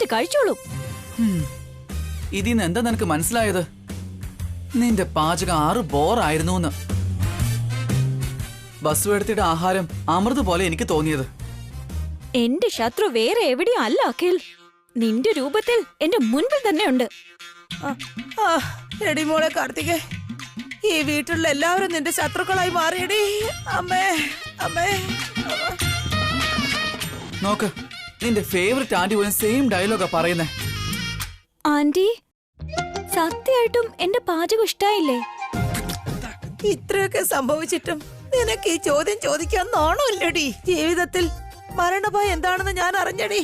എന്നിട്ട് കഴിച്ചോളൂ. ഇതിന്ന് എന്താ നിനക്ക് മനസ്സിലായത്? നിന്റെ പാചകം 6 ബോറായിരുന്നു. ബസ് എടുത്തിട്ട് ആഹാരം അമൃത് പോലെ എനിക്ക് തോന്നിയത്. എന്റെ ശത്രു വേറെ എവിടെയും അല്ല അഖിൽ, നിന്റെ രൂപത്തിൽ എന്റെ മുൻപിൽ തന്നെ ഉണ്ട്. എടി മോളെ കാർത്തികേ, ഈ വീട്ടിലുള്ള എല്ലാവരും നിന്റെ ശത്രുക്കളായി മാറിയടി. അമ്മേ അമ്മേ. നോക്ക്, നിന്റെ ഫേവറേറ്റ് ആന്റി പോലും സെയിം ഡയലോഗാ പറയുന്നേ. ആന്റി, സത്യമായിട്ടും എന്റെ പാചകം ഇഷ്ടായില്ലേ? ഇത്രയൊക്കെ സംഭവിച്ചിട്ടും നിനക്ക് ഈ ചോദ്യം ചോദിക്കാൻ നാണമില്ലടി. ജീവിതത്തിൽ മരണഭയം എന്താണെന്ന് ഞാൻ അറിഞ്ഞടി.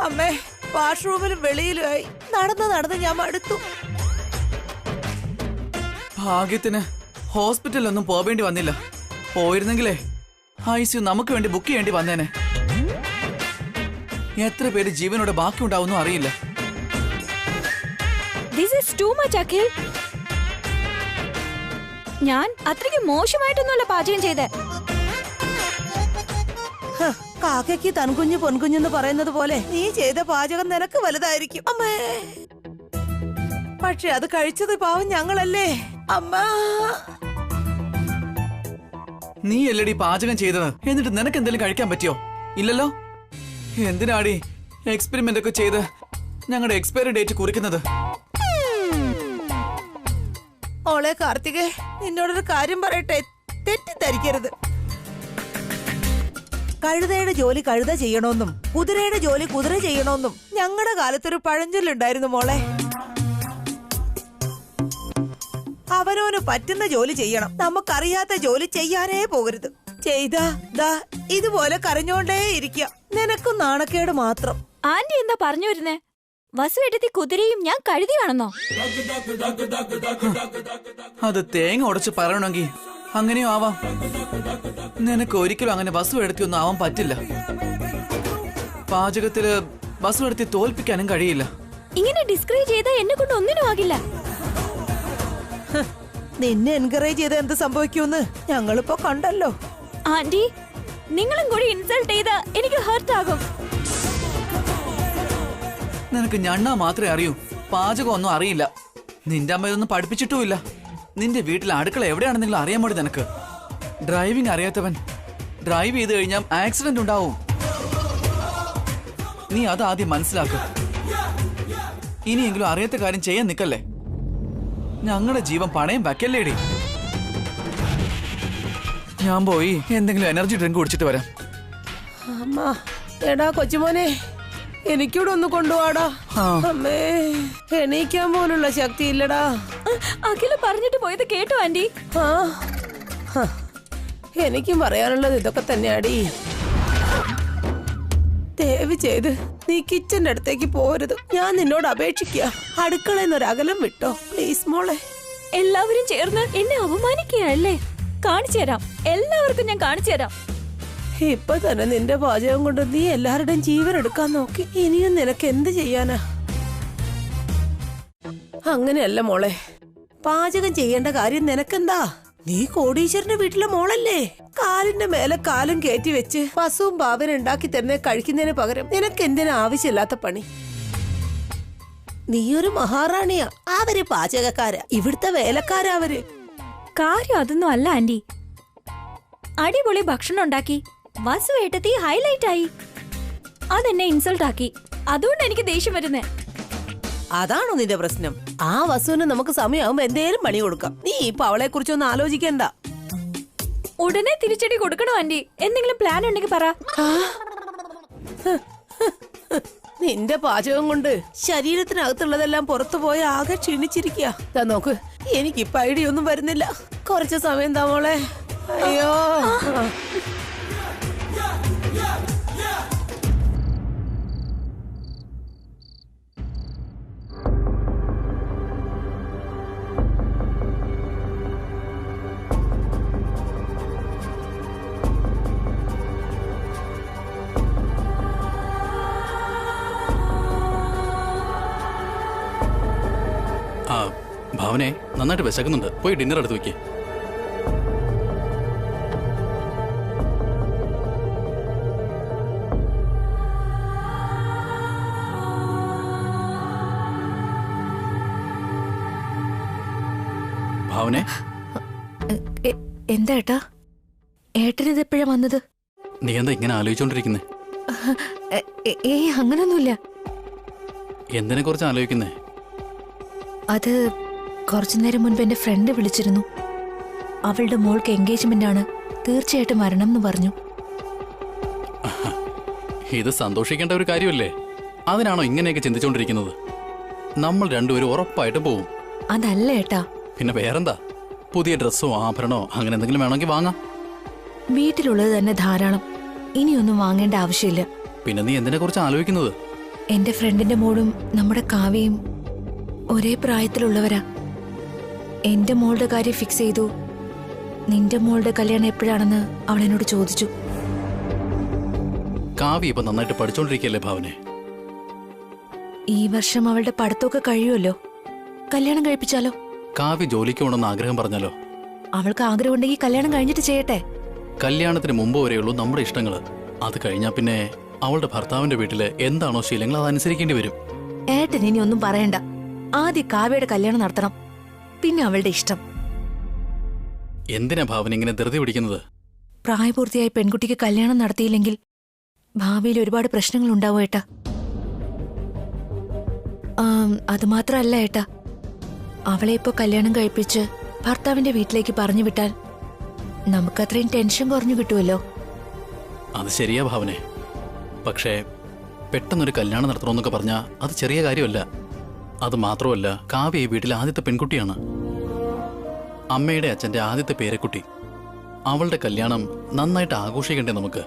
അമ്മേ, വാഷ്റൂമിലും വെളിയിലുമായി നടന്ന് ഞാൻ മടുത്തു. ഭാഗ്യത്തിന് ഹോസ്പിറ്റലിലൊന്നും പോവേണ്ടി വന്നില്ല. പോയിരുന്നെങ്കിലേ ICU നമുക്ക് വേണ്ടി ബുക്ക് ചെയ്യേണ്ടി വന്നേനെ. എത്ര പേര് ജീവനോടെ ബാക്കി ഉണ്ടാവുന്നു അറിയില്ല. This is too much, Akhil. ഞാൻ അത്രയ്ക്ക് മോശമായിട്ടൊന്നുമല്ല പാചകം ചെയ്തേ. കാക്കയ്ക്ക് തൻകുഞ്ഞ് പൊൻകുഞ്ഞെന്ന് പറയുന്നത് പോലെ നീ ചെയ്ത പാചകം നിനക്ക് വലുതായിരിക്കും അമ്മേ. പക്ഷെ അത് കഴിച്ചത് പാവം ഞങ്ങളല്ലേ അമ്മ. നീ അല്ലടി പാചകം ചെയ്തത്, എന്നിട്ട് നിനക്ക് എന്തെങ്കിലും കഴിക്കാൻ പറ്റിയോ? ഇല്ലല്ലോ. എന്തിനാടി എക്സ്പെരിമെന്റ് ഒക്കെ ചെയ്ത് ഞങ്ങളുടെ എക്സ്പയറി ഡേറ്റ് കുറിക്കുന്നത്? ഓളെ കാർത്തികേ, നിന്നോടൊരു കാര്യം പറയട്ടെ, തെറ്റിദ്ധരിക്കരുത്. കഴുതയുടെ ജോലി കഴുത ചെയ്യണമെന്നും കുതിരയുടെ ജോലി കുതിര ചെയ്യണമെന്നും ഞങ്ങളുടെ കാലത്തൊരു പഴഞ്ചൊല്ലുണ്ടായിരുന്നു മോളെ. അവനവന് പറ്റുന്ന ജോലി ചെയ്യണം, നമുക്കറിയാത്ത ജോലി ചെയ്യാനേ പോകരുത്. ചെയ്താ ദാ ഇതുപോലെ കരഞ്ഞോണ്ടേ ഇരിക്കുക. നിനക്കും നാണക്കേട് മാത്രം. ആന്റി എന്താ പറഞ്ഞു വരുന്നേ? വസുവേട്ടത്തി കുതിരയും ഞാൻ കഴുതിയാണെന്നോ? അത് തേങ്ങ ഉടച്ച് പറയണമെങ്കിൽ അങ്ങനെയോ ആവാം. നിനക്ക് ഒരിക്കലും അങ്ങനെ വസു എടുത്തിയൊന്നും ആവാൻ പറ്റില്ല. പാചകത്തില് വസു എടുത്തി തോൽപ്പിക്കാനും കഴിയില്ല. ഇങ്ങനെ ഡിസ്കറേജ് ചെയ്താ എന്നെ കൊണ്ട് ഒന്നിനും ആകില്ല. നിന്നെ എൻകറേജ് ചെയ്ത് എന്ത് സംഭവിക്കുമെന്ന് ഞങ്ങളിപ്പോ കണ്ടല്ലോ. ആന്റി, നിങ്ങളും കൂടി ഇൻസൾട്ട് ചെയ്താ എനിക്ക് ഹർട്ട് ആകും. നിനക്ക് ഞണ്ണാ മാത്രമേ അറിയൂ, പാചകം ഒന്നും അറിയില്ല. നിന്റെ അമ്മ ഇതൊന്നും പഠിപ്പിച്ചിട്ടുമില്ല. നിന്റെ വീട്ടിലെ അടുക്കള എവിടെയാണെന്നെങ്കിലും അറിയാൻ പാടി നിനക്ക്. ഡ്രൈവിംഗ് അറിയാത്തവൻ ഡ്രൈവ് ചെയ്ത് കഴിഞ്ഞാൽ ആക്സിഡന്റ് ഉണ്ടാവും. നീ അത് ആദ്യം മനസ്സിലാക്കുക. ഇനിയെങ്കിലും അറിയാത്ത കാര്യം ചെയ്യാൻ നിക്കല്ലേ. ഞങ്ങളുടെ ജീവൻ പണയം വയ്ക്കല്ലേടി. ഞാൻ പോയി എന്തെങ്കിലും എനർജി ഡ്രിങ്ക് കുടിച്ചിട്ട് വരാം. അമ്മ, എടാ കൊച്ചുമോനെ, എനിക്കൂടെ ഒന്ന് കൊണ്ടുപോടാ. അമ്മേ, എണീക്കാൻ പോലുള്ള ശക്തി ഇല്ലടാ. അഖില് പറഞ്ഞിട്ട് പോയത് കേട്ടോ ആന്റി? എനിക്കും പറയാനുള്ളത് ഇതൊക്കെ തന്നെയാടി. ദയവ് ചെയ്ത് നീ കിച്ചന്റെ അടുത്തേക്ക് പോരുത്. ഞാൻ നിന്നോട് അപേക്ഷിക്കുക, അടുക്കളയിൽ നിന്ന് ഒരകലം വിട്ടോ പ്ലീസ് മോളെ. എല്ലാവരും ചേർന്ന് എന്നെ അപമാനിക്കുകയല്ലേ? കാണിച്ചു തരാം, എല്ലാവർക്കും ഞാൻ കാണിച്ചു തരാം. ഇപ്പൊ തന്നെ നിന്റെ പാചകം കൊണ്ട് നീ എല്ലാവരുടെയും ജീവൻ എടുക്കാൻ നോക്കി. ഇനിയും നിനക്ക് എന്ത് ചെയ്യാനാ? അങ്ങനെയല്ല മോളെ, പാചകം ചെയ്യേണ്ട കാര്യം നിനക്കെന്താ? നീ കോടീശ്വരന്റെ വീട്ടിലെ മോളല്ലേ? കാലിന്റെ മേലെ കാലും കയറ്റി വെച്ച് പശുവും പാവനും ഉണ്ടാക്കി തന്നെ കഴിക്കുന്നതിന് പകരം നിനക്ക് എന്തിനാ ആവശ്യമില്ലാത്ത പണി? നീ ഒരു മഹാറാണിയാ, അവര് പാചകക്കാരാ, ഇവിടുത്തെ വേലക്കാരാ അവര്. കാര്യം അതൊന്നും അല്ല ആന്റി. അടിപൊളി ഭക്ഷണം ഉണ്ടാക്കി വസുവേട്ടത്തി ഹൈലൈറ്റ് ആയി. അതെന്നെ ഇൻസൾട്ട് ആക്കി. അതുകൊണ്ട് എനിക്ക് ദേഷ്യം വരുന്നേ. അതാണോ നിന്റെ പ്രശ്നം? ആ വസുവിന് നമുക്ക് സമയമാകുമ്പോ എന്തേലും പണി കൊടുക്കാം. നീ ഇപ്പൊ അവളെ കുറിച്ചൊന്നും ആലോചിക്കണ്ട. ഉടനെ തിരിച്ചടി കൊടുക്കണോ ആന്റി? എന്തെങ്കിലും പ്ലാൻ ഉണ്ടെങ്കിൽ പറ. നിന്റെ പാചകം കൊണ്ട് ശരീരത്തിനകത്തുള്ളതെല്ലാം പുറത്തു പോയ ആകെ ക്ഷീണിച്ചിരിക്കുക. നോക്ക്, എനിക്കിപ്പോ ഐഡിയ ഒന്നും വരുന്നില്ല. കുറച്ച് സമയം താ മോളെ. അയ്യോ, ഭാവനെ നന്നായിട്ട് വിശക്കുന്നുണ്ട്, പോയി ഡിന്നർ എടുത്ത് വെക്കേ. ഭാവനെ, എന്താ ഏട്ടാ? ഏട്ടനിത് എപ്പോഴാ വന്നത്? നീ എന്താ ഇങ്ങനെ ആലോചിച്ചോണ്ടിരിക്കുന്നേ? ഏയ് അങ്ങനൊന്നുമില്ല. എന്തിനെ കുറിച്ച് ആലോചിക്കുന്നേ? അത് കുറച്ചു നേരം മുൻപ് എന്റെ ഫ്രണ്ട് വിളിച്ചിരുന്നു. അവളുടെ മോൾക്ക് എൻഗേജ്മെന്റ് ആണ്, തീർച്ചയായിട്ടും വരണം എന്ന് പറഞ്ഞു. ഇത് സന്തോഷിക്കേണ്ട ഒരു കാര്യമല്ലേ? അതിനാണോ ഇങ്ങനെയൊക്കെ ചിന്തിച്ചോണ്ടിരിക്കുന്നത്? നമ്മൾ രണ്ടുപേരും ഉറപ്പായിട്ട് പോവും. അതല്ല ഏട്ടാ. പിന്നെ വേറെന്താ? പുതിയ ഡ്രസ്സോ ആഭരണോ അങ്ങനെ എന്തെങ്കിലും വേണമെങ്കിൽ വാങ്ങാം. വീട്ടിലുള്ളത് തന്നെ ധാരാളം, ഇനിയൊന്നും വാങ്ങേണ്ട ആവശ്യമില്ല. പിന്നെ നീ എന്തിനെ കുറിച്ച് ആലോചിക്കുന്നത്? എന്റെ ഫ്രണ്ടിന്റെ മോളും നമ്മുടെ കാവ്യയും ഒരേ പ്രായത്തിലുള്ളവരാ. എന്റെ മോളുടെ കാര്യം ഫിക്സ് ചെയ്തു. നിന്റെ മോളുടെ കല്യാണം എപ്പോഴാണെന്ന് അവൾ എന്നോട് ചോദിച്ചു. കാവ്യ ഇപ്പൊ നന്നായിട്ട് പഠിച്ചോണ്ടിരിക്കല്ലേ ഭാവനെ? ഈ വർഷം അവളുടെ പഠിത്തമൊക്കെ കഴിയുമല്ലോ. കല്യാണം കഴിപ്പിച്ചാലോ? കാവ്യ ജോലിക്ക് പോകണമെന്ന് ആഗ്രഹം പറഞ്ഞാലോ? അവൾക്ക് ആഗ്രഹമുണ്ടെങ്കിൽ കല്യാണം കഴിഞ്ഞിട്ട് ചെയ്യട്ടെ. കല്യാണത്തിന് മുമ്പ് വരെയുള്ളൂ നമ്മുടെ ഇഷ്ടങ്ങള്. അത് കഴിഞ്ഞാ പിന്നെ അവളുടെ ഭർത്താവിന്റെ വീട്ടില് എന്താണോ ശീലങ്ങൾ അതനുസരിക്കേണ്ടി വരും. ഏട്ടൻ ഇനി ഒന്നും പറയണ്ട. ആദ്യം കാവ്യയുടെ കല്യാണം നടത്തണം, പിന്നെ അവളുടെ ഇഷ്ടം. എന്തിനാ ഭാവന ഇങ്ങനെ ധൃതി പിടിക്കുന്നത്? പ്രായപൂർത്തിയായ പെൺകുട്ടിക്ക് കല്യാണം നടത്തിയില്ലെങ്കിൽ ഭാവിയിൽ ഒരുപാട് പ്രശ്നങ്ങൾ ഉണ്ടാവും ഏട്ടാ. അതുമാത്രമല്ല ഏട്ടാ, അവളെ ഇപ്പോ കല്യാണം കഴിപ്പിച്ച് ഭർത്താവിന്റെ വീട്ടിലേക്ക് പറഞ്ഞു വിട്ടാൽ നമുക്കത്രയും ടെൻഷൻ കുറഞ്ഞു കിട്ടുമല്ലോ. അത് ശരിയാ ഭാവനെ. പക്ഷേ പെട്ടെന്നൊരു കല്യാണം നടത്തണമെന്നൊക്കെ പറഞ്ഞാൽ അത് ചെറിയ കാര്യമല്ല. അത് മാത്രമല്ല, കാവ്യ ഈ വീട്ടിലെ ആദ്യത്തെ പെൺകുട്ടിയാണ്. അമ്മയുടെ അച്ഛന്റെ ആദ്യത്തെ പേരക്കുട്ടി. അവളുടെ കല്യാണം നന്നായിട്ട് ആഘോഷിക്കണ്ടേ നമുക്ക്?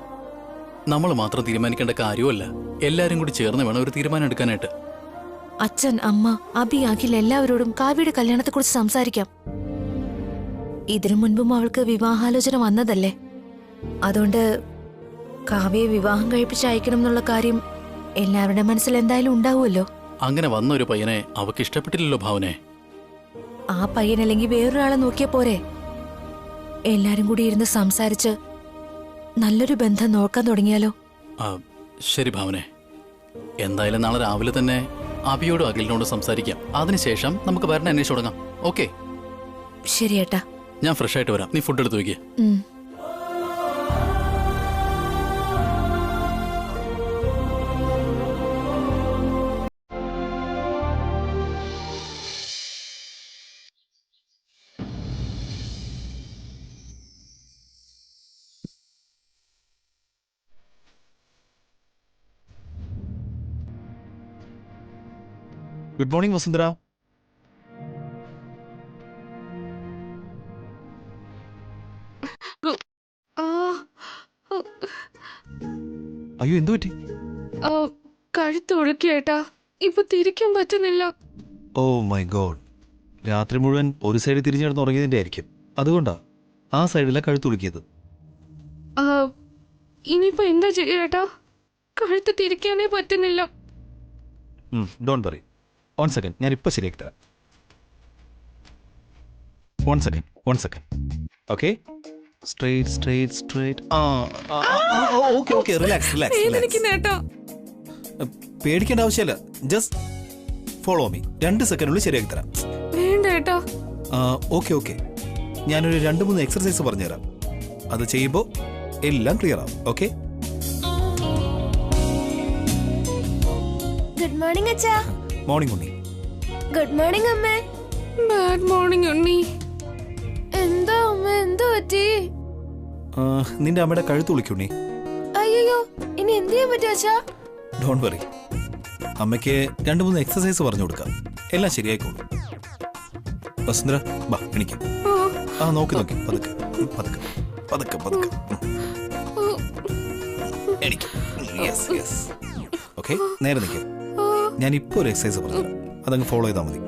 നമ്മൾ മാത്രം തീരുമാനിക്കേണ്ട കാര്യമല്ല, എല്ലാരും കൂടി ചേർന്ന് വേണം ഒരു തീരുമാനം എടുക്കാനായിട്ട്. അച്ഛൻ, അമ്മ, അബി, അഖിൽ എല്ലാവരോടും കാവ്യയുടെ കല്യാണത്തെക്കുറിച്ച് സംസാരിക്കാം. ഇതിനു മുൻപും അവൾക്ക് വിവാഹാലോചന വന്നതല്ലേ. അതുകൊണ്ട് കാവ്യയെ വിവാഹം കഴിപ്പിച്ച് അയക്കണം എന്നുള്ള കാര്യം എല്ലാവരുടെ മനസ്സിൽ എന്തായാലും ഉണ്ടാവുമല്ലോ. അങ്ങനെ വന്ന ഒരു പയ്യനെ അവക്ക് ഇഷ്ടപ്പെട്ടില്ലല്ലോ ഭാവനെ. ആ പയ്യനല്ലെങ്കിൽ വേറൊരാളെ നോക്കിയാ പോരെ? എല്ലാരും കൂടി ഇരുന്ന് സംസാരിച്ച് നല്ലൊരു ബന്ധം നോക്കാൻ തുടങ്ങിയാലോ? ശരി ഭാവനെ, എന്തായാലും നാളെ രാവിലെ തന്നെ അബിയോടും അഖിലിനോടും സംസാരിക്കാം. അതിനുശേഷം നമുക്ക് വരണ അന്വേഷിച്ചു തുടങ്ങാം. ഓക്കെ? ശരി ഏട്ടാ. ഞാൻ ഫ്രഷ് ആയിട്ട് വരാം. നീ ഫുഡ് എടുത്ത് വയ്ക്കുക. Good morning Vasundhara. അയ്യോ, എന്തു പറ്റി? കഴുത്ത് ഒഴുക്കിയേട്ടാ, ഇപ്പൊ തിരിക്കാൻ പറ്റുന്നില്ല. ഓ മൈ ഗോഡ്, രാത്രി മുഴുവൻ ഒരു സൈഡ് തിരിഞ്ഞു കിടന്ന് ഉറങ്ങിയതിന്റെ ആയിരിക്കും. അതുകൊണ്ടാ ആ സൈഡിലെ കഴുത്ത് ഉളുക്കിയത്. ഇനിയിപ്പോ എന്താ ചെയ്യേട്ടാ? കഴുത്ത് തിരിക്കാനേ പറ്റുന്നില്ല. ഡോണ്ട് വറി, 1 സെക്കൻഡ്, ഞാൻ ഇപ്പൊ ശരിയാക്കി തരാം. 1 second. Okay, straight. Okay, relax. വേദനിക്കുന്നേട്ടാ. പേടിക്കേണ്ട ആവശ്യമില്ല, ജസ്റ്റ് ഫോളോ മീ. 2 സെക്കൻഡിനുള്ളിൽ ശരിയാക്കി തരാം. വേണ്ട ഏട്ടാ. ഓക്കെ, ഞാനൊരു 2-3 എക്സർസൈസ് പറഞ്ഞുതരാം. അത് ചെയ്യുമ്പോൾ എല്ലാം ക്ലിയർ ആവും. ഓക്കെ? ഗുഡ് മോർണിംഗ് അച്ഛാ. മോർണിംഗ് ഉണ്ണി. ഗുഡ് മോർണിംഗ് അമ്മേ. ബാഡ് മോർണിംഗ് ഉണ്ണി. എന്താ അമ്മ, എന്തു പറ്റി? നിന്റെ അമ്മയുടെ കഴുത്ത് ഉളിക്കുണ്ണി. അയ്യോ, ഇനി എന്ത് ചെയ്യാൻ പറ്റും അച്ഛാ? ഡോണ്ട് വറി, അമ്മയ്ക്ക് 2-3 എക്സർസൈസ് പറഞ്ഞു കൊടുക്കാം, എല്ലാം ശരിയായിക്കോളും. വസുന്ധര, ബാ എനിക്ക്. നോക്കി പതുക്കെ എനിക്ക്. യെസ്. ഓക്കെ, നേരെ നിൽക്കാം. ഞാൻ ഇപ്പോൾ ഒരു എക്സസൈസ് പറഞ്ഞു, അതങ്ങ് ഫോളോ ചെയ്താൽ മതി.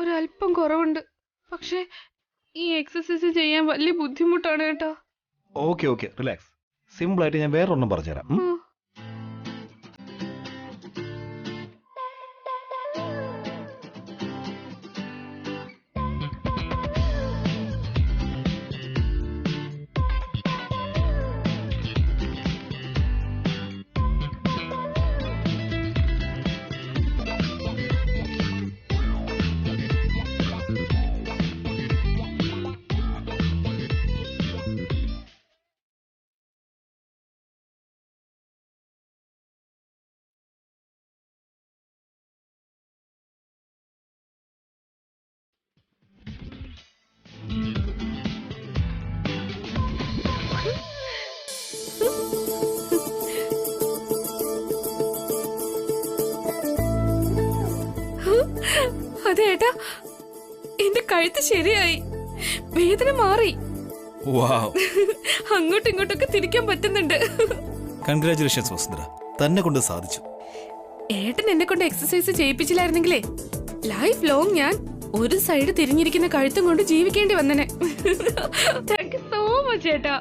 ഒരല്പം കുറവുണ്ട്. പക്ഷെ ഈ എക്സസൈസ് ചെയ്യാൻ വലിയ ബുദ്ധിമുട്ടാണ് കേട്ടോ. Okay relax. സിമ്പിൾ ആയിട്ട് ഞാൻ വേറൊരെണ്ണം പറഞ്ഞുതരാം. അതെ ഏട്ടാ, എന്റെ കഴുത്ത് ശരിയായി, വേദന മാറി. അങ്ങോട്ടും ഇങ്ങോട്ടൊക്കെ തിരിക്കാൻ പറ്റുന്നുണ്ട്. കൺഗ്രാറ്റുലേഷൻസ് വസുന്ധര, തന്നെ കൊണ്ട് സാധിച്ചു. ഏട്ടൻ എന്നെ കൊണ്ട് എക്സസൈസ് ചെയ്യിപ്പിച്ചില്ലായിരുന്നെങ്കിലേ ലൈഫ് ലോങ് ഞാൻ ഒരു സൈഡ് തിരിഞ്ഞിരിക്കുന്ന കഴുത്തും കൊണ്ട് ജീവിക്കേണ്ടി വന്നനെ. താങ്ക് യു സോ മച്ച് ഏട്ടാ.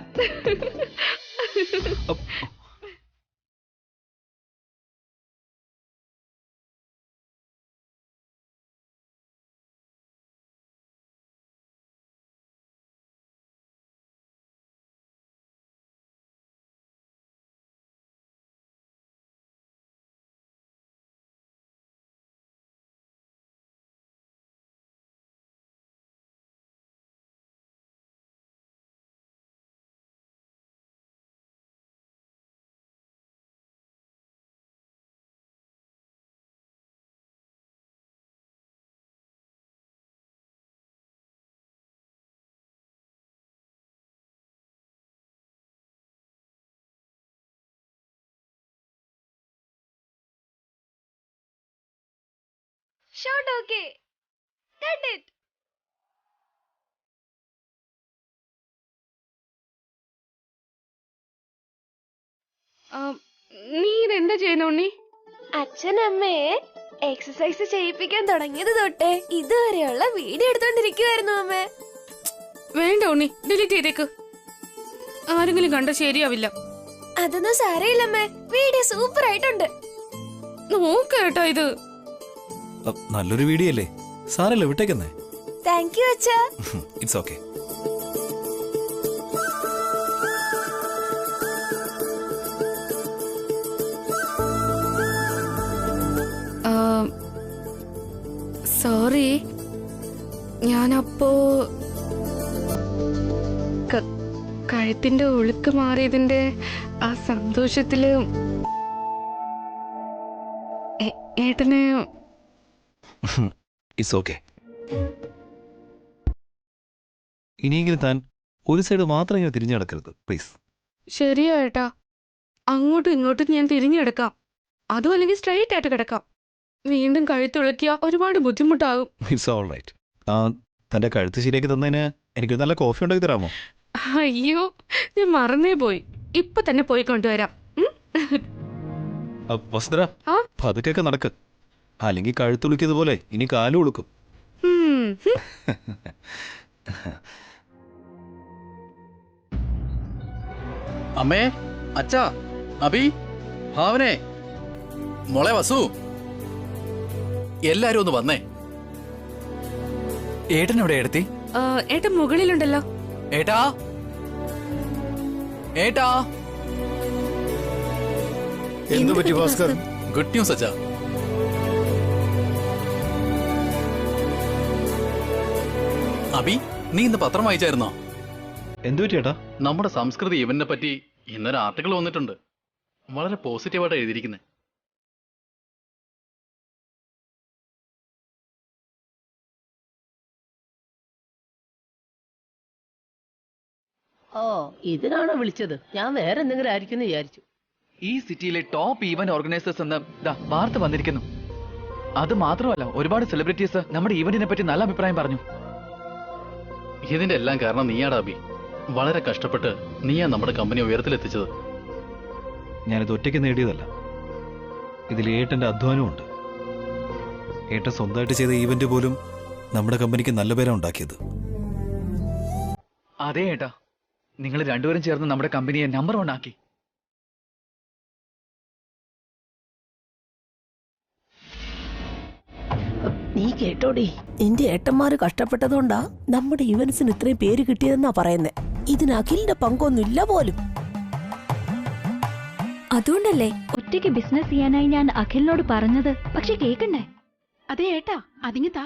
Shot okay. Cut it. നീ ഇതെന്താ ചെയ്യുന്ന ഉണ്ണി? അച്ഛൻ അമ്മയെ എക്സസൈസ് ചെയ്യിപ്പിക്കാൻ തുടങ്ങിയത് തൊട്ടേ ഇതുവരെയുള്ള വീഡിയോ എടുത്തോണ്ടിരിക്കുവായിരുന്നു അമ്മേ. വേണ്ട ഉണ്ണി, ഡിലീറ്റ് ചെയ്തേക്ക്. ആരെങ്കിലും കണ്ട ശരിയാവില്ല. അതൊന്നും സാരയില്ലമ്മേ, വീഡിയോ സൂപ്പർ ആയിട്ടുണ്ട്. നോക്ക കേട്ടോ ഇത്. നല്ലൊരു വീഡിയോ അല്ലേ, സാരല്ല വിട്ടേക്കുന്നേ. താങ്ക് യു അച്ഛാ. It's okay. സോറി, ഞാനപ്പോ കഴുത്തിന്റെ ഒഴുക്ക് മാറിയതിന്റെ ആ സന്തോഷത്തില് ഏട്ടന്. It's okay. ഇനിയെങ്കിലും താൻ ഒരു സൈഡ് മാത്രം ഇങ്ങനെ തിരിഞ്ഞു നടക്കരുത് പ്ലീസ്. ശരിയാ ഏട്ടാ, അങ്ങോട്ടും ഇങ്ങോട്ടും ഞാൻ തിരിഞ്ഞെടുക്കാം, അതും അല്ലെങ്കിൽ സ്ട്രൈറ്റ് ആയിട്ട് കിടക്കാം. വീണ്ടും കഴുത്തുളക്കിയ ഒരുപാട് ബുദ്ധിമുട്ടാകും. It's all right. തന്റെ കഴുത്ത് ശരിയാക്കി തന്നതിന് എനിക്ക് നല്ല കോഫി ഉണ്ടാക്കി തരാമോ? അയ്യോ, ഞാൻ മറന്നേ പോയി. ഇപ്പൊ തന്നെ പോയി കൊണ്ടുവരാം. വസുന്ധര, പതുക്കെ നടക്ക്, അല്ലെങ്കിൽ കഴുത്തുളുക്കിയതുപോലെ ഇനി കാലും ഉളുക്കും. അമ്മേ, അച്ഛാ, അബി, ഭാവനെ, മോളെ വസു, എല്ലാരും ഒന്ന് വന്നേ. ഏട്ടൻ എവിടെ എടുത്തി? ഏട്ടൻ മുകളിലുണ്ടല്ലോ. ഏട്ടാ, ഏട്ടാ. എന്തു പറ്റി ഭാസ്കർ? ഗുഡ് ന്യൂസ് അച്ഛാ. അബി, നീ ഇന്ന് പത്രം വായിച്ചായിരുന്നോ? എന്തു പറ്റി ഏട്ടാ? നമ്മുടെ സംസ്കൃതി ഇവന്റിനെ പറ്റി ഇന്നൊരു ആർട്ടിക്കിൾ വന്നിട്ടുണ്ട്. വളരെ പോസിറ്റീവായിട്ട് എഴുതിയിരിക്കുന്നത്. ഓ, ഇതിനാണോ വിളിച്ചത്? ഞാൻ വേറെ എന്തെങ്കിലും ആയിരിക്കും എന്ന് വിചാരിച്ചു. ഈ സിറ്റിയിലെ ടോപ്പ് ഈവന്റ് ഓർഗനൈസേഴ്സ് എന്ന് വാർത്ത വന്നിരിക്കുന്നു. അത് മാത്രമല്ല, ഒരുപാട് സെലിബ്രിറ്റീസ് നമ്മുടെ ഈവന്റിനെ പറ്റി നല്ല അഭിപ്രായം പറഞ്ഞു. ഇതിന്റെ എല്ലാം കാരണം നീയാടാ അബി. വളരെ കഷ്ടപ്പെട്ട് നീയാ നമ്മുടെ കമ്പനി ഉയരത്തിലെത്തിച്ചത്. ഞാനിത് ഒറ്റയ്ക്ക് നേടിയതല്ല, ഇതിൽ ഏട്ടന്റെ അധ്വാനമുണ്ട്. ഏട്ടൻ സ്വന്തമായിട്ട് ചെയ്ത ഈവന്റ് പോലും നമ്മുടെ കമ്പനിക്ക് നല്ല പേരാണ് ഉണ്ടാക്കിയത്. അതെ ഏട്ടാ, നിങ്ങൾ രണ്ടുപേരും ചേർന്ന് നമ്മുടെ കമ്പനിയെ നമ്പർ 1 ആക്കി. നീ കേട്ടോടി, എന്റെ ഏട്ടന്മാര് കഷ്ടപ്പെട്ടതുകൊണ്ടാ നമ്മുടെ ഇവന്റ്സിന് ഇത്രയും പേര് കിട്ടിയതെന്നാ പറയുന്നേ. ഇതിന് അഖിലിന്റെ പങ്കൊന്നുമില്ല പോലും. അതുകൊണ്ടല്ലേ ഒറ്റയ്ക്ക് ബിസിനസ് ചെയ്യാനായി ഞാൻ അഖിലിനോട് പറഞ്ഞത്. പക്ഷെ കേക്കണ്ടേ? അതെ ഏട്ടാ, അതിങ്ങ് താ.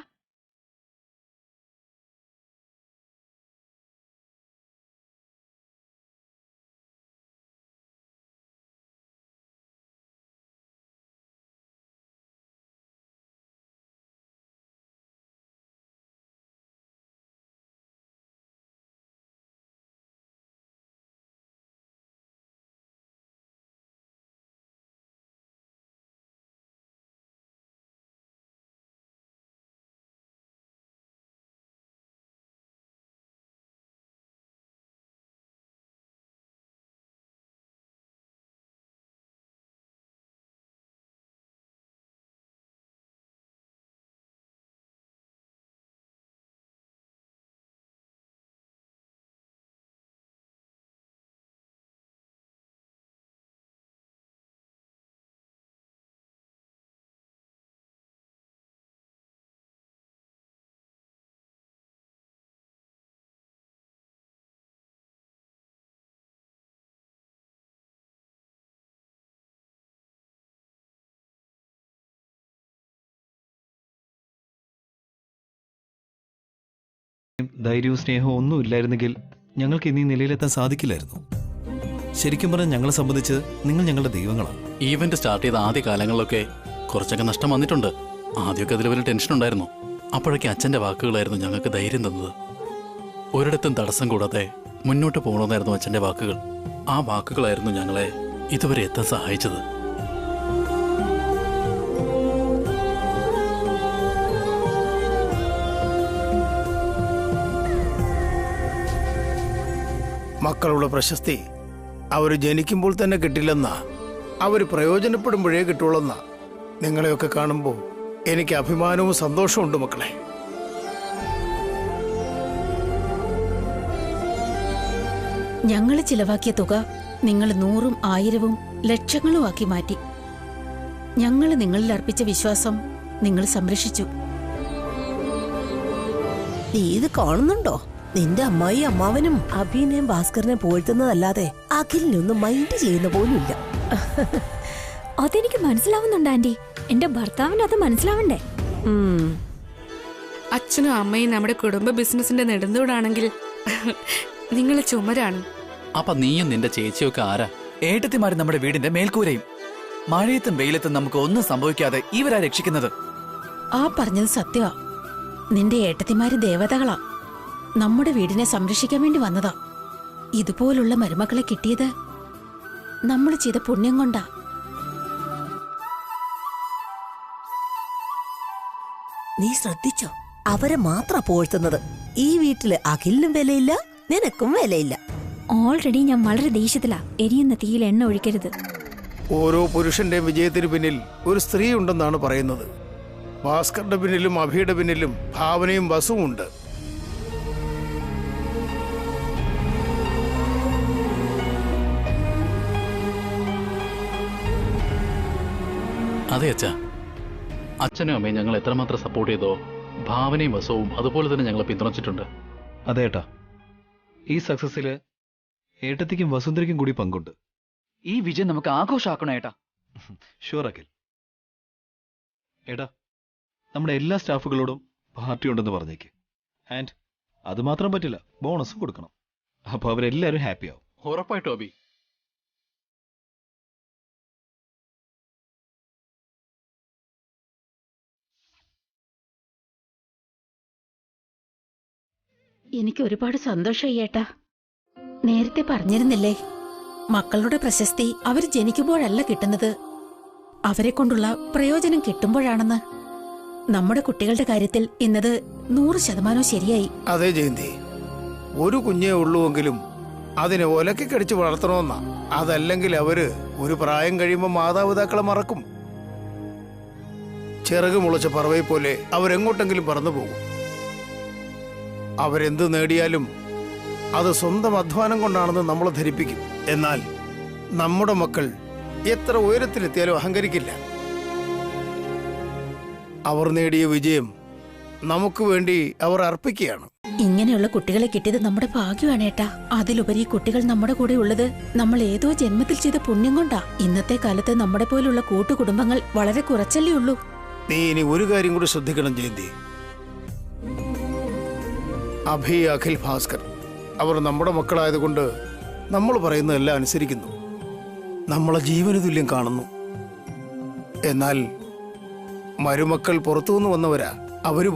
ധൈര്യവും സ്നേഹവും ഒന്നും ഇല്ലായിരുന്നെങ്കിൽ ഞങ്ങൾക്ക് ഇന്നീ നിലയിലെത്താൻ സാധിക്കില്ലായിരുന്നു. ശരിക്കും പറഞ്ഞാൽ ഞങ്ങളെ സംബന്ധിച്ച് നിങ്ങൾ ഞങ്ങളുടെ ദൈവങ്ങളാണ്. ഈവന്റ് സ്റ്റാർട്ട് ചെയ്ത ആദ്യ കാലങ്ങളിലൊക്കെ കുറച്ചൊക്കെ നഷ്ടം വന്നിട്ടുണ്ട്. ആദ്യമൊക്കെ അതിൽ വലിയ ടെൻഷൻ ഉണ്ടായിരുന്നു. അപ്പോഴൊക്കെ അച്ഛൻ്റെ വാക്കുകളായിരുന്നു ഞങ്ങൾക്ക് ധൈര്യം തന്നത്. ഒരിടത്തും തടസ്സം കൂടാതെ മുന്നോട്ട് പോകണമെന്നായിരുന്നു അച്ഛൻ്റെ വാക്കുകൾ. ആ വാക്കുകളായിരുന്നു ഞങ്ങളെ ഇതുവരെ എത്താൻ സഹായിച്ചത്. മക്കളുടെ പ്രശസ്തി അവർ ജനിക്കുമ്പോൾ തന്നെ കിട്ടില്ലെന്നാ, അവർ പ്രയോജനപ്പെടുമ്പോഴേ കിട്ടുള്ളെന്നാ. നിങ്ങളെയൊക്കെ കാണുമ്പോൾ എനിക്ക് അഭിമാനവും സന്തോഷമുണ്ട് മക്കളെ. ഞങ്ങൾ ചിലവാക്കിയ തുക നിങ്ങൾ 100ഉം 1000ഉം ലക്ഷങ്ങളും ആക്കി മാറ്റി. ഞങ്ങൾ നിങ്ങളിൽ അർപ്പിച്ച വിശ്വാസം നിങ്ങൾ സംരക്ഷിച്ചു. നീ ഇത് കാണുന്നുണ്ടോ? നിന്റെ അമ്മായി അമ്മാവനും അഭിനയം ഭാസ്കരനെ പോഴ്ത്തുന്നതല്ലാതെ അഖിലിനൊന്നും മൈൻഡ് ചെയ്യുന്ന പോലുമില്ല. അതെനിക്ക് മനസ്സിലാവുന്നുണ്ട് ആന്റി. എന്റെ ഭർത്താവിന് അത് മനസ്സിലാവണ്ടേ? അച്ഛനും അമ്മയും നമ്മുടെ കുടുംബ ബിസിനസിന്റെ നെടുന്തൂടാണെങ്കിൽ നിങ്ങൾ ചുമരാണ്. അപ്പൊ നീയും നിന്റെ ചേച്ചിയൊക്കെ ആരാ? ഏട്ടത്തിമാര് നമ്മുടെ വീടിന്റെ മേൽക്കൂരയും. മഴയത്തും വെയിലത്തും നമുക്ക് ഒന്നും സംഭവിക്കാതെ ഇവരാ രക്ഷിക്കുന്നത്. ആ പറഞ്ഞത് സത്യമാ. നിന്റെ ഏട്ടത്തിമാര് ദേവതകളാ. നമ്മുടെ വീടിനെ സംരക്ഷിക്കാൻ വേണ്ടി വന്നതാ. ഇതുപോലുള്ള മരുമക്കളെ കിട്ടിയത് നമ്മൾ ചെയ്ത പുണ്യം കൊണ്ടാ. നീ ശ്രദ്ധിച്ചോ? അവരെ മാത്രം പോഴ്ത്തുന്നത്. ഈ വീട്ടില് അഖിലിനും വിലയില്ല, നിനക്കും വിലയില്ല. ഓൾറെഡി ഞാൻ വളരെ ദേഷ്യത്തിലാ. എരിയുന്ന തീയിൽ എണ്ണ ഒഴിക്കരുത്. ഓരോ പുരുഷന്റെ വിജയത്തിന് പിന്നിൽ ഒരു സ്ത്രീ ഉണ്ടെന്നാണ് പറയുന്നത്. ഭാസ്കറിന്റെ പിന്നിലും അഭിയുടെ പിന്നിലും ഭാവനയും വസുവും ഉണ്ട്. അതെ അച്ഛാ, അച്ഛനും അമ്മയും ഞങ്ങൾ എത്രമാത്രം സപ്പോർട്ട് ചെയ്തോ ഭാവനയും വസവും അതുപോലെ തന്നെ ഞങ്ങളെ പിന്തുണച്ചിട്ടുണ്ട്. അതേട്ടാ, ഈ സക്സസില് ഏട്ടത്തിക്കും വസുന്ധരയ്ക്കും കൂടി പങ്കുണ്ട്. ഈ വിജയം നമുക്ക് ആഘോഷമാക്കണം ഏട്ടാ. ഷുവർ അഖിൽ. ഏട്ടാ, നമ്മുടെ എല്ലാ സ്റ്റാഫുകളോടും പാർട്ടി ഉണ്ടെന്ന് പറഞ്ഞേക്ക്. ആൻഡ് അത് മാത്രം പറ്റില്ല, ബോണസും കൊടുക്കണം. അപ്പൊ അവരെല്ലാവരും ഹാപ്പിയാവും. ഉറപ്പായിട്ടും അബി. എനിക്ക് ഒരുപാട് സന്തോഷമായി ഏട്ടാ. നേരത്തെ പറഞ്ഞിരുന്നില്ലേ, മക്കളുടെ പ്രശസ്തി അവർ ജനിക്കുമ്പോഴല്ല കിട്ടുന്നത്, അവരെ കൊണ്ടുള്ള പ്രയോജനം കിട്ടുമ്പോഴാണെന്ന്. നമ്മുടെ കുട്ടികളുടെ കാര്യത്തിൽ ഇന്നത് 100% ശരിയായി. അതെ ജയന്തി, ഒരു കുഞ്ഞേ ഉള്ളുവെങ്കിലും അതിനെ ഒലക്കി കടിച്ച് വളർത്തണമെന്നാ. അതല്ലെങ്കിൽ അവര് ഒരു പ്രായം കഴിയുമ്പോൾ മാതാപിതാക്കളെ മറക്കും. ചിറക് മുളച്ച പറവയെ പോലെ അവരെങ്ങോട്ടെങ്കിലും പറന്നു പോകും. അവരെന്ത് നേടിയാലും അത് സ്വന്തം അധ്വാനം കൊണ്ടാണെന്ന് നമ്മൾ ധരിപ്പിക്കും. എന്നാൽ നമ്മുടെ മക്കൾ എത്ര ഉയരത്തിലെത്തിയാലും അഹങ്കരിക്കില്ല. അവർ നേടിയ വിജയം നമുക്ക് വേണ്ടി അവർ അർപ്പിക്കുകയാണ്. ഇങ്ങനെയുള്ള കുട്ടികളെ കിട്ടിയത് നമ്മുടെ ഭാഗ്യമാണ് ഏട്ടാ. അതിലുപരി കുട്ടികൾ നമ്മുടെ കൂടെ ഉള്ളത് നമ്മൾ ഏതോ ജന്മത്തിൽ ചെയ്ത പുണ്യം കൊണ്ടാ. ഇന്നത്തെ കാലത്ത് നമ്മുടെ പോലുള്ള കൂട്ടുകുടുംബങ്ങൾ വളരെ കുറച്ചല്ലേ ഉള്ളൂ. നീ ഇനി ഒരു കാര്യം കൂടി ശ്രദ്ധിക്കണം ജയന്തി. അഭി, അഖിൽ, ഭാസ്കർ അവർ നമ്മുടെ മക്കളായതുകൊണ്ട് നമ്മൾ പറയുന്നതെല്ലാം അനുസരിക്കുന്നു, നമ്മളെ ജീവന് തുല്യം കാണുന്നു. എന്നാൽ മരുമക്കൾ പുറത്തുനിന്ന് വന്നവരാ. അവര്